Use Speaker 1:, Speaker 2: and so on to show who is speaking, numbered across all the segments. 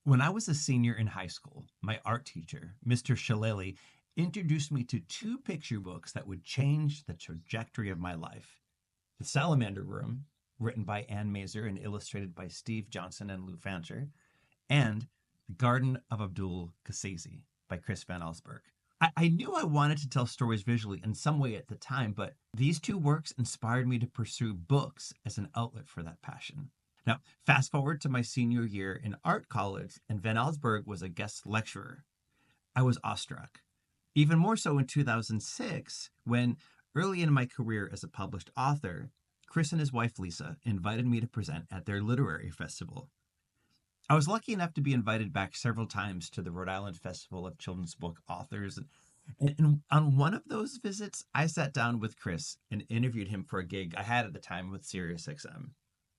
Speaker 1: When I was a senior in high school, my art teacher, Mr. Shillelagh, introduced me to two picture books that would change the trajectory of my life. The Salamander Room, written by Ann Mazer and illustrated by Steve Johnson and Lou Fancher, and The Garden of Abdul Gasazi by Chris Van Allsburg. I knew I wanted to tell stories visually in some way at the time, but these two works inspired me to pursue books as an outlet for that passion. Now, fast forward to my senior year in art college, and Van Allsburg was a guest lecturer. I was awestruck. Even more so in 2006, when, early in my career as a published author, Chris and his wife Lisa invited me to present at their literary festival. I was lucky enough to be invited back several times to the Rhode Island Festival of Children's Book Authors. And on one of those visits, I sat down with Chris and interviewed him for a gig I had at the time with SiriusXM.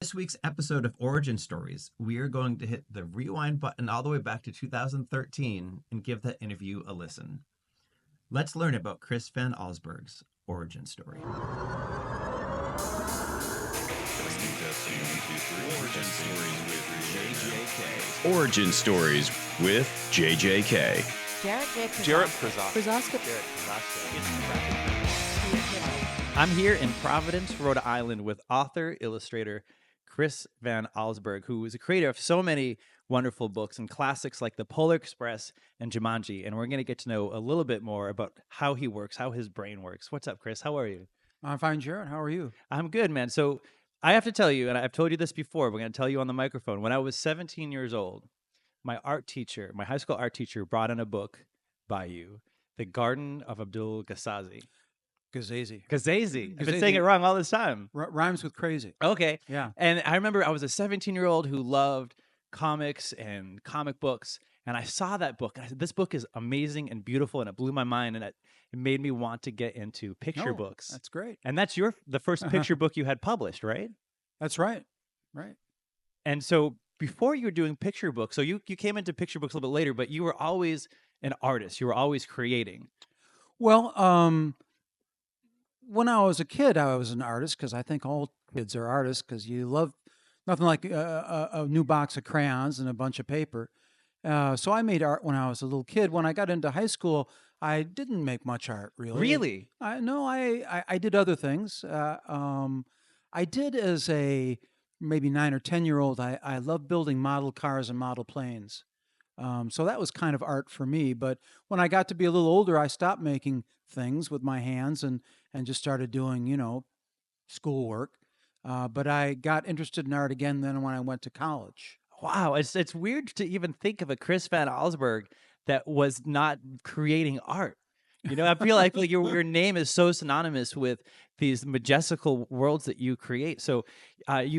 Speaker 1: This week's episode of Origin Stories, we are going to hit the rewind button all the way back to 2013 and give that interview a listen. Let's learn about Chris Van Allsburg's origin story.
Speaker 2: Origin Stories with JJK.
Speaker 3: Jarrett
Speaker 4: Krosoczka.
Speaker 3: I'm here in Providence, Rhode Island with author, illustrator Chris Van Allsburg, who is a creator of so many wonderful books and classics like The Polar Express and Jumanji. And we're going to get to know a little bit more about how he works, how his brain works. What's up, Chris? How are you?
Speaker 4: I'm fine, Jarrett. How are you?
Speaker 3: I'm good, man. So I have to tell you, and I've told you this before, we're going to tell you on the microphone. When I was 17 years old, my art teacher, my high school art teacher, brought in a book by you, The Garden of Abdul Gasazi.
Speaker 4: Gasazi.
Speaker 3: I've been saying it wrong all this time.
Speaker 4: Rhymes with crazy.
Speaker 3: Okay.
Speaker 4: Yeah.
Speaker 3: And I remember I was a 17-year-old who loved comics and comic books. And I saw that book. And I said, this book is amazing and beautiful. And it blew my mind. And it made me want to get into picture books.
Speaker 4: That's great.
Speaker 3: And that's the first picture book you had published, right?
Speaker 4: That's right. Right.
Speaker 3: And so before you were doing picture books, so you came into picture books a little bit later, but you were always an artist. You were always creating.
Speaker 4: Well, when I was a kid, I was an artist because I think all kids are artists because you love nothing like a new box of crayons and a bunch of paper. So I made art when I was a little kid. When I got into high school, I didn't make much art, really.
Speaker 3: Really?
Speaker 4: I did other things. I did as a maybe 9 or 10-year-old. I loved building model cars and model planes. So that was kind of art for me. But when I got to be a little older, I stopped making things with my hands and just started doing, schoolwork. But I got interested in art again then when I went to college.
Speaker 3: Wow. It's weird to even think of a Chris Van Allsburg that was not creating art. I feel like your name is so synonymous with these majestical worlds that you create. So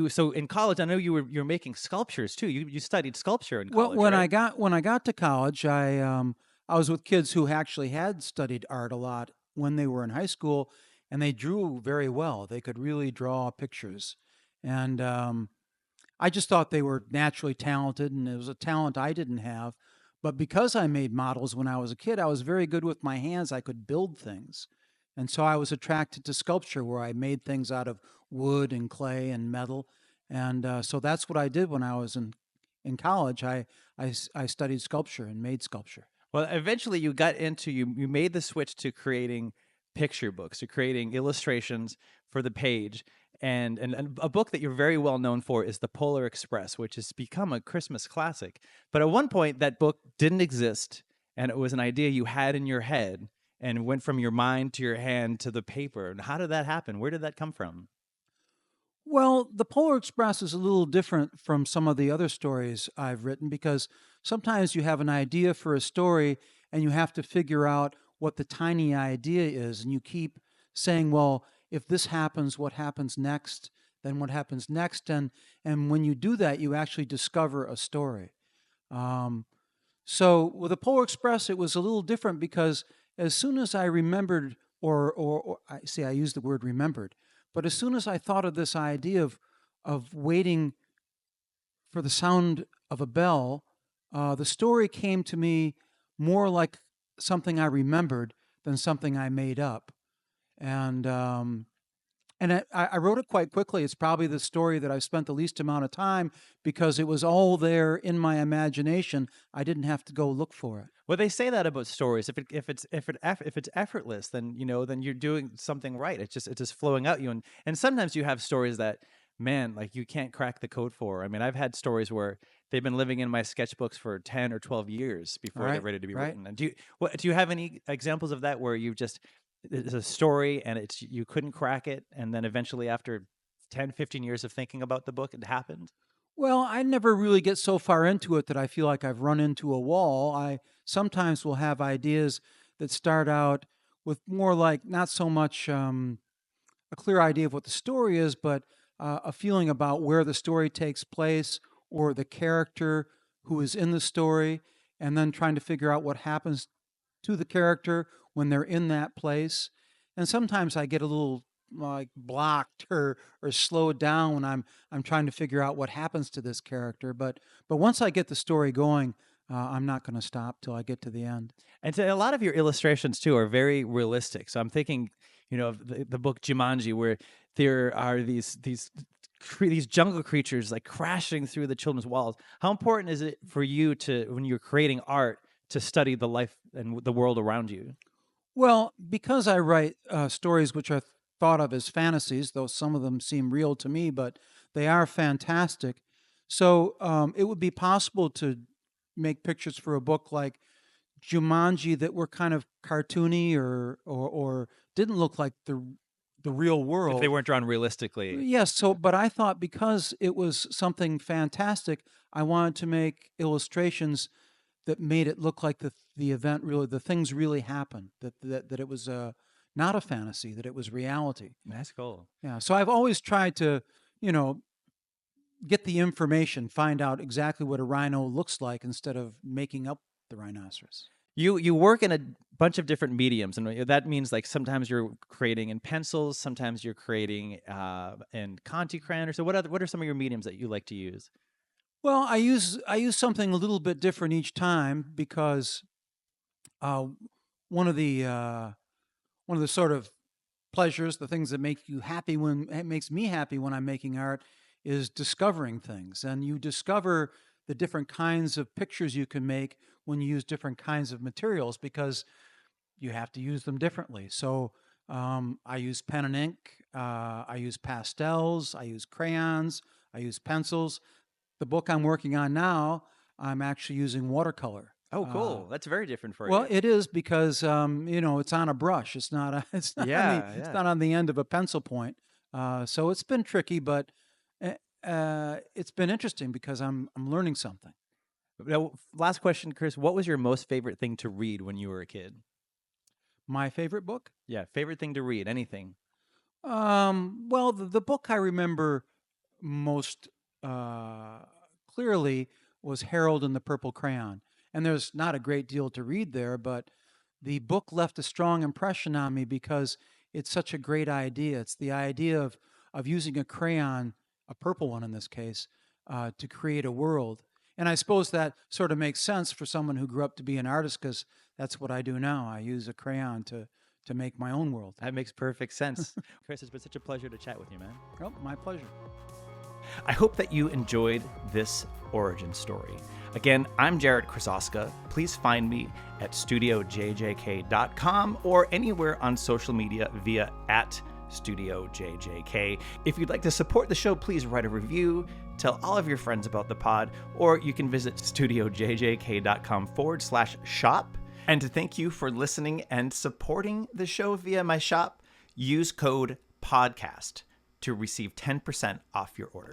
Speaker 3: so in college, I know you're making sculptures too. You studied sculpture in college.
Speaker 4: Well, when
Speaker 3: right?
Speaker 4: I got to college, I was with kids who actually had studied art a lot when they were in high school, and they drew very well. They could really draw pictures, and I just thought they were naturally talented, and it was a talent I didn't have. But because I made models when I was a kid, I was very good with my hands. I could build things. And so I was attracted to sculpture where I made things out of wood and clay and metal. And so that's what I did when I was in college. I studied sculpture and made sculpture.
Speaker 3: Well, eventually you got into you made the switch to creating picture books, to creating illustrations for the page. And a book that you're very well known for is The Polar Express, which has become a Christmas classic. But at one point, that book didn't exist, and it was an idea you had in your head and went from your mind to your hand to the paper. And how did that happen? Where did that come from?
Speaker 4: Well, The Polar Express is a little different from some of the other stories I've written because sometimes you have an idea for a story and you have to figure out what the tiny idea is, and you keep saying, well, if this happens, what happens next? Then what happens next? And when you do that, you actually discover a story. So with the Polar Express, it was a little different because as soon as I remembered, or I use the word remembered, but as soon as I thought of this idea of waiting for the sound of a bell, the story came to me more like something I remembered than something I made up. And And I wrote it quite quickly. It's probably the story that I spent the least amount of time because it was all there in my imagination. I didn't have to go look for it.
Speaker 3: Well, they say that about stories. If it's effortless, then then you're doing something right. It's just flowing out you. And sometimes you have stories that, man, like you can't crack the code for. I mean, I've had stories where they've been living in my sketchbooks for 10 or 12 years before they're ready to be written. And do you have any examples of that where it's a story and you couldn't crack it, and then eventually after 10, 15 years of thinking about the book, it happened?
Speaker 4: Well, I never really get so far into it that I feel like I've run into a wall. I sometimes will have ideas that start out with more like not so much a clear idea of what the story is, but a feeling about where the story takes place or the character who is in the story, and then trying to figure out what happens to the character when they're in that place. And sometimes I get a little like blocked or slowed down when I'm trying to figure out what happens to this character. But once I get the story going, I'm not going to stop till I get to the end.
Speaker 3: And so a lot of your illustrations too are very realistic. So I'm thinking, of the book Jumanji, where there are these jungle creatures like crashing through the children's walls. How important is it for you when you're creating art, to study the life and the world around you?
Speaker 4: Well, because I write stories which are thought of as fantasies, though some of them seem real to me, but they are fantastic. So it would be possible to make pictures for a book like Jumanji that were kind of cartoony or didn't look like the real world.
Speaker 3: If they weren't drawn realistically.
Speaker 4: Yes. So, but I thought because it was something fantastic, I wanted to make illustrations that made it look like the event really, the things really happened. That it was not a fantasy, that it was reality.
Speaker 3: That's cool.
Speaker 4: Yeah. So I've always tried to, get the information, find out exactly what a rhino looks like instead of making up the rhinoceros.
Speaker 3: You work in a bunch of different mediums, and that means like sometimes you're creating in pencils, sometimes you're creating in Conti Crayon. Or so what are some of your mediums that you like to use?
Speaker 4: Well, I use something a little bit different each time because one of the sort of pleasures, the things that make you happy it makes me happy when I'm making art, is discovering things. And you discover the different kinds of pictures you can make when you use different kinds of materials because you have to use them differently. So I use pen and ink, I use pastels, I use crayons, I use pencils. The book I'm working on now, I'm actually using watercolor.
Speaker 3: Oh, cool. That's very different for you.
Speaker 4: Well, it is because it's on a brush. It's not it's not on the end of a pencil point. So it's been tricky, but it's been interesting because I'm learning something.
Speaker 3: Now, last question, Chris. What was your most favorite thing to read when you were a kid?
Speaker 4: My favorite book?
Speaker 3: Yeah, favorite thing to read, anything.
Speaker 4: Well, the book I remember most clearly was Harold and the Purple Crayon. And there's not a great deal to read there, but the book left a strong impression on me because it's such a great idea. It's the idea of using a crayon, a purple one in this case, to create a world. And I suppose that sort of makes sense for someone who grew up to be an artist because that's what I do now. I use a crayon to make my own world.
Speaker 3: That makes perfect sense. Chris, it's been such a pleasure to chat with you, man.
Speaker 4: Oh, my pleasure.
Speaker 3: I hope that you enjoyed this origin story. Again, I'm Jarrett Krosoczka. Please find me at studiojjk.com or anywhere on social media via @studiojjk. If you'd like to support the show, please write a review, tell all of your friends about the pod, or you can visit studiojjk.com/shop. And to thank you for listening and supporting the show via my shop, use code PODCAST to receive 10% off your order.